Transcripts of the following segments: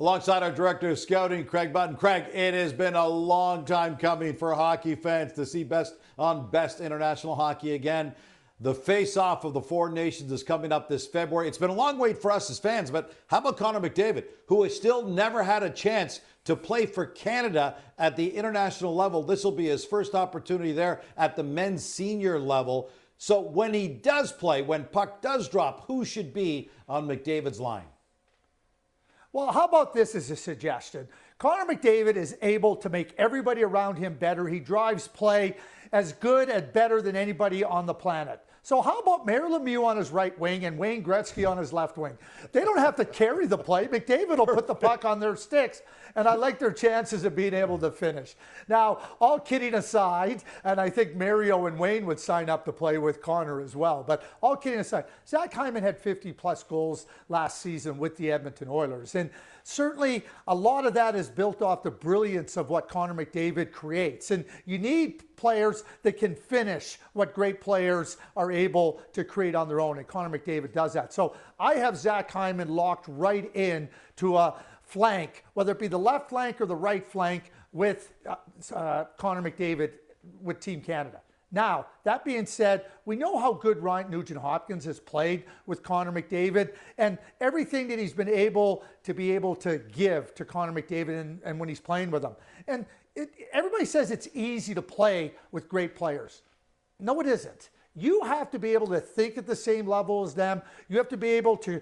Alongside our director of scouting, Craig Button. Craig, it has been a long time coming for hockey fans to see best on best international hockey again. The face-off of the four nations is coming up this February. It's been a long wait for us as fans, but how about Connor McDavid, who has still never had a chance to play for Canada at the international level? This will be his first opportunity there at the men's senior level. So when he does play, when puck does drop, who should be on McDavid's line? Well, how about this as a suggestion? Connor McDavid is able to make everybody around him better. He drives play as good and better than anybody on the planet. So how about Mario Lemieux on his right wing and Wayne Gretzky on his left wing? They don't have to carry the play. McDavid will put the puck on their sticks, and I like their chances of being able to finish. Now, all kidding aside, and I think Mario and Wayne would sign up to play with Connor as well, but all kidding aside, Zach Hyman had 50-plus goals last season with the Edmonton Oilers, and certainly a lot of that is built off the brilliance of what Connor McDavid creates, and you need players that can finish what great players are able to create on their own, and Connor McDavid does that. So I have Zach Hyman locked right in to a flank, whether it be the left flank or the right flank with Connor McDavid with Team Canada. Now, that being said, we know how good Ryan Nugent-Hopkins has played with Connor McDavid and everything that he's been able to give to Connor McDavid and when he's playing with him. And everybody says it's easy to play with great players. No, it isn't. You have to be able to think at the same level as them. You have to be able to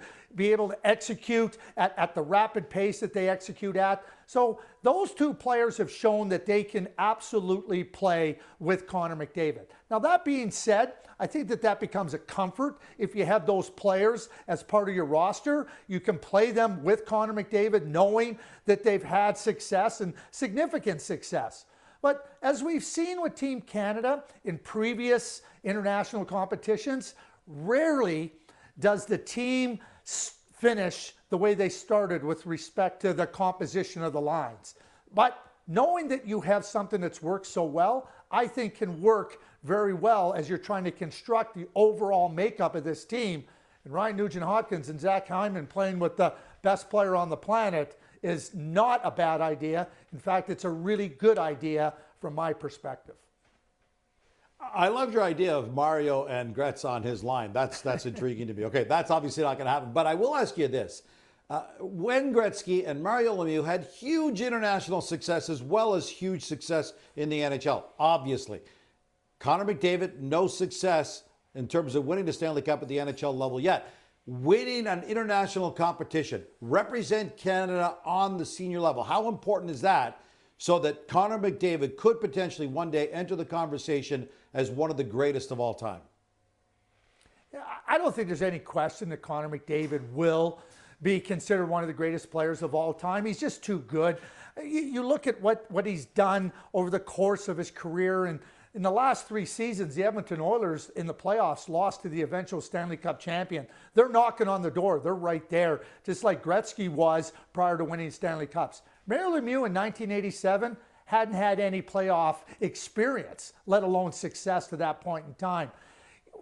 execute at the rapid pace that they execute at. So those two players have shown that they can absolutely play with Connor McDavid. Now, that being said, I think that becomes a comfort if you have those players as part of your roster. You can play them with Connor McDavid knowing that they've had success and significant success. But as we've seen with Team Canada in previous international competitions, rarely does the team finish the way they started with respect to the composition of the lines. But knowing that you have something that's worked so well, I think can work very well as you're trying to construct the overall makeup of this team. And Ryan Nugent-Hopkins and Zach Hyman playing with the best player on the planet is not a bad idea. In fact, it's a really good idea from my perspective. I love your idea of Mario and Gretz on his line. That's intriguing to me. Okay, that's obviously not going to happen. But I will ask you this. When Gretzky and Mario Lemieux had huge international success as well as huge success in the NHL, obviously. Connor McDavid, no success in terms of winning the Stanley Cup at the NHL level yet. Winning an international competition, represent Canada on the senior level. How important is that so that Connor McDavid could potentially one day enter the conversation as one of the greatest of all time? I don't think there's any question that Connor McDavid will be considered one of the greatest players of all time. He's just too good. You look at what he's done over the course of his career, and in the last 3 seasons, the Edmonton Oilers in the playoffs lost to the eventual Stanley Cup champion. They're knocking on the door. They're right there, just like Gretzky was prior to winning Stanley Cups. Mario Lemieux in 1987 hadn't had any playoff experience, let alone success to that point in time.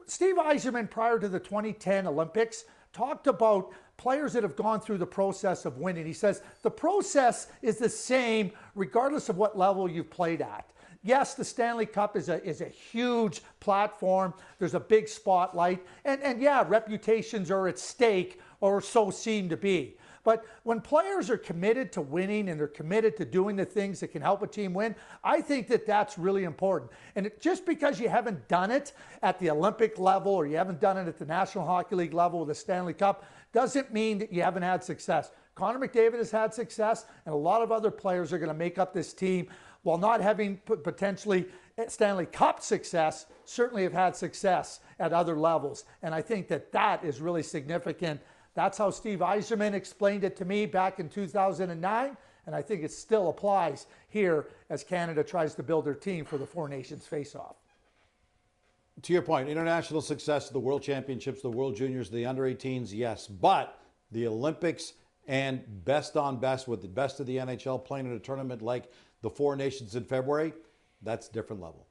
Steve Yzerman, prior to the 2010 Olympics, talked about players that have gone through the process of winning. He says, the process is the same regardless of what level you've played at. Yes, the Stanley Cup is a huge platform. There's a big spotlight. And yeah, reputations are at stake, or so seem to be. But when players are committed to winning and they're committed to doing the things that can help a team win, I think that that's really important. And just because you haven't done it at the Olympic level or you haven't done it at the National Hockey League level with the Stanley Cup doesn't mean that you haven't had success. Connor McDavid has had success, and a lot of other players are going to make up this team while not having potentially Stanley Cup success, certainly have had success at other levels. And I think that is really significant. That's how Steve Yzerman explained it to me back in 2009, and I think it still applies here as Canada tries to build their team for the Four Nations face-off. To your point, international success, the World Championships, the World Juniors, the Under-18s, yes. But the Olympics and best on best with the best of the NHL playing in a tournament like the Four Nations in February, that's a different level.